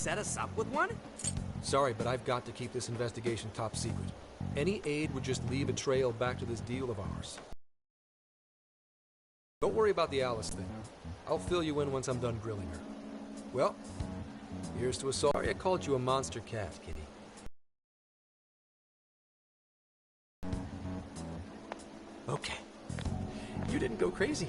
set us up with one? Sorry, but I've got to keep this investigation top secret. Any aid would just leave a trail back to this deal of ours. Don't worry about the Alice thing. I'll fill you in once I'm done grilling her. Well, here's to a sorry I called you a monster cat, kitty. Okay. You didn't go crazy.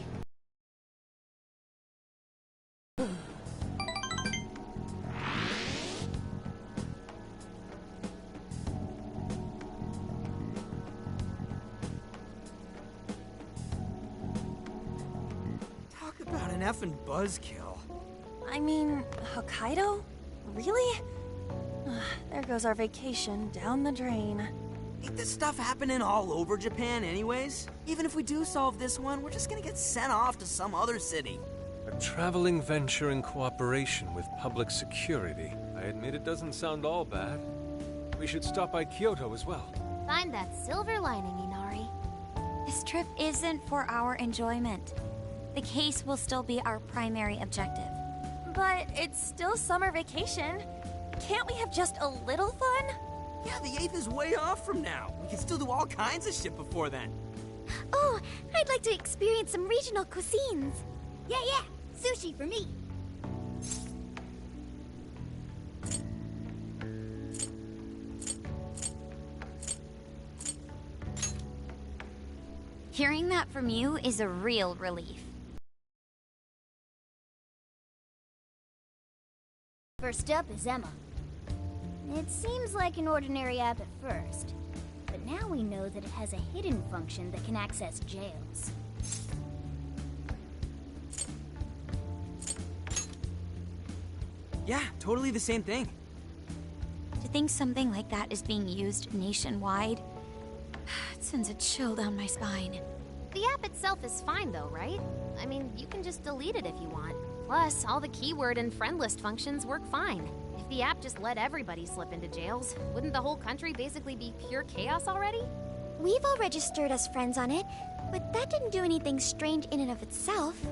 Talk about an effing buzzkill. I mean, Hokkaido? Really? There goes our vacation down the drain. Ain't this stuff happening all over Japan anyways? Even if we do solve this one, we're just gonna get sent off to some other city. A traveling venture in cooperation with public security. I admit it doesn't sound all bad. We should stop by Kyoto as well. Find that silver lining, Inari. This trip isn't for our enjoyment. The case will still be our primary objective. But it's still summer vacation. Can't we have just a little fun? Yeah, the 8th is way off from now. We can still do all kinds of shit before then. Oh, I'd like to experience some regional cuisines. Yeah, sushi for me. Hearing that from you is a real relief. First up is Emma. It seems like an ordinary app at first, but now we know that it has a hidden function that can access jails. Yeah, totally the same thing. To think something like that is being used nationwide, it sends a chill down my spine. The app itself is fine though, right? I mean, you can just delete it if you want. Plus, all the keyword and friend list functions work fine. If the app just let everybody slip into jails, wouldn't the whole country basically be pure chaos already? We've all registered as friends on it, but that didn't do anything strange in and of itself.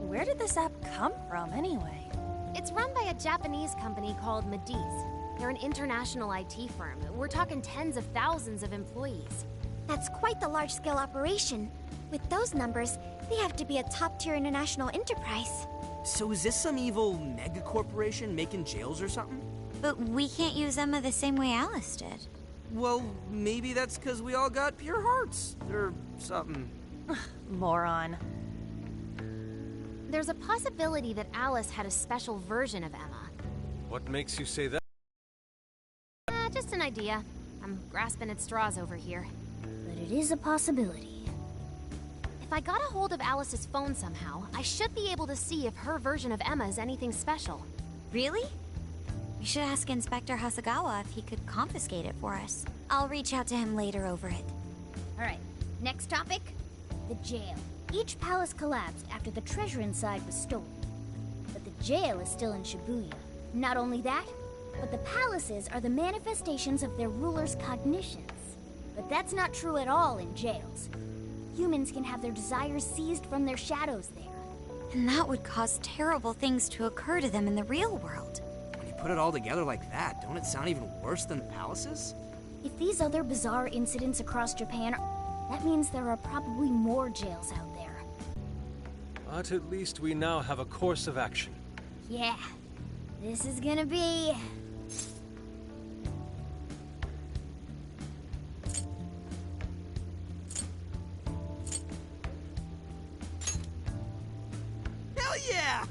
Where did this app come from, anyway? It's run by a Japanese company called Mediz. They're an international IT firm. We're talking tens of thousands of employees. That's quite the large-scale operation. With those numbers, they have to be a top-tier international enterprise. So is this some evil mega corporation making jails or something? But we can't use Emma the same way Alice did. Well, maybe that's because we all got pure hearts, or something. Moron. There's a possibility that Alice had a special version of Emma. What makes you say that? Just an idea. I'm grasping at straws over here. But it is a possibility. If I got a hold of Alice's phone somehow, I should be able to see if her version of Emma is anything special. Really? We should ask Inspector Hasagawa if he could confiscate it for us. I'll reach out to him later over it. Alright, next topic? The jail. Each palace collapsed after the treasure inside was stolen. But the jail is still in Shibuya. Not only that, but the palaces are the manifestations of their rulers' cognitions. But that's not true at all in jails. Humans can have their desires seized from their shadows there. And that would cause terrible things to occur to them in the real world. When you put it all together like that, don't it sound even worse than the palaces? If these other bizarre incidents across Japan, that means there are probably more jails out there. But at least we now have a course of action. Yeah, this is gonna be... Hell yeah!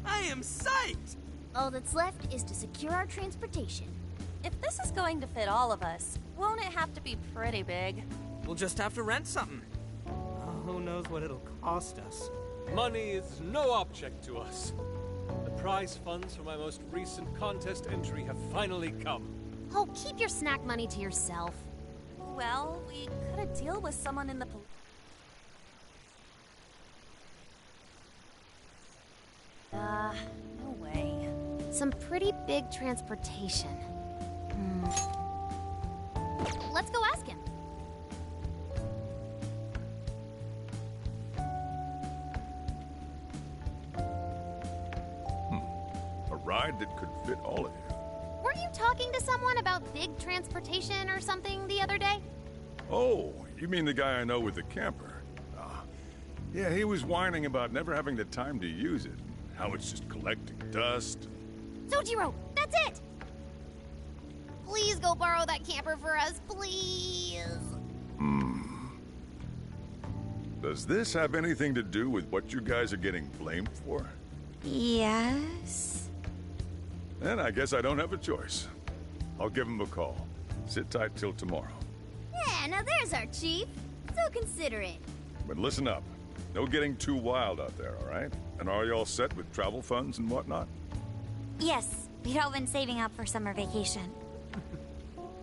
I am psyched! All that's left is to secure our transportation. If this is going to fit all of us, won't it have to be pretty big? We'll just have to rent something. Who knows what it'll cost us? Money is no object to us. The prize funds for my most recent contest entry have finally come. Oh, keep your snack money to yourself. Well, we could a deal with someone in the police. No way. Some pretty big transportation. Let's go ask him. A ride that could fit all of you. Weren't you talking to someone about big transportation or something the other day? Oh, you mean the guy I know with the camper? Yeah, he was whining about never having the time to use it. How it's just collecting dust. Sojiro, that's it! Please go borrow that camper for us, please. Does this have anything to do with what you guys are getting blamed for? Yes. Then I guess I don't have a choice. I'll give him a call. Sit tight till tomorrow. Yeah, now there's our chief. So considerate. But listen up. No getting too wild out there, all right? And are you all set with travel funds and whatnot? Yes, we'd all been saving up for summer vacation.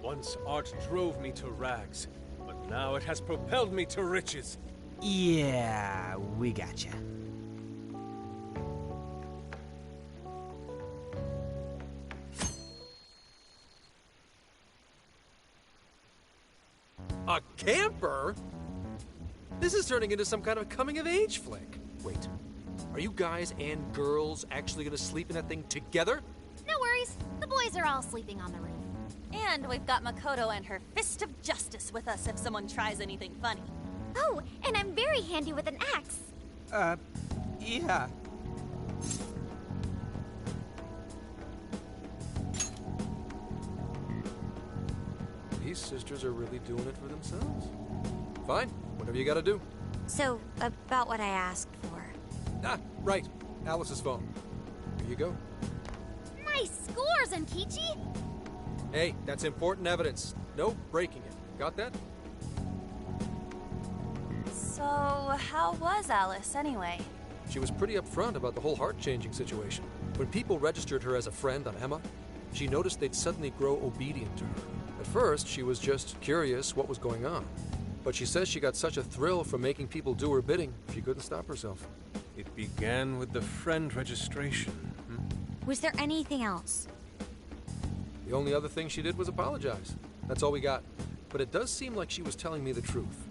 Once art drove me to rags, but now it has propelled me to riches. Yeah, we gotcha. A camper? This is turning into some kind of coming-of-age flick. Wait, are you guys and girls actually gonna sleep in that thing together? No worries. The boys are all sleeping on the roof. And we've got Makoto and her Fist of Justice with us if someone tries anything funny. Oh, and I'm very handy with an axe. Yeah. These sisters are really doing it for themselves. Fine, whatever you gotta do. So, about what I asked for. Ah, right. Alice's phone. Here you go. Nice scores, Ankichi! Hey, that's important evidence. No breaking it. Got that? So, how was Alice anyway? She was pretty upfront about the whole heart-changing situation. When people registered her as a friend on Emma, she noticed they'd suddenly grow obedient to her. At first, she was just curious what was going on. But she says she got such a thrill from making people do her bidding, she couldn't stop herself. It began with the friend registration. Was there anything else? The only other thing she did was apologize. That's all we got. But it does seem like she was telling me the truth.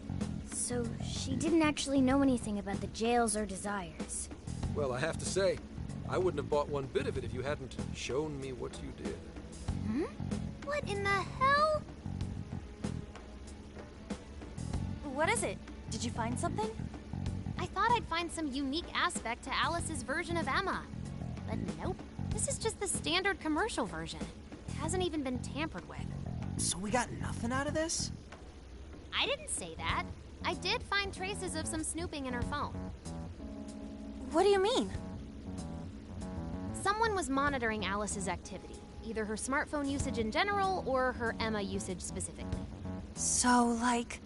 So she didn't actually know anything about the jails or desires. Well, I have to say, I wouldn't have bought one bit of it if you hadn't shown me what you did. What in the hell? What is it? Did you find something? I thought I'd find some unique aspect to Alice's version of Emma. But nope. This is just the standard commercial version. It hasn't even been tampered with. So we got nothing out of this? I didn't say that. I did find traces of some snooping in her phone. What do you mean? Someone was monitoring Alice's activity, either her smartphone usage in general or her Emma usage specifically. So, like,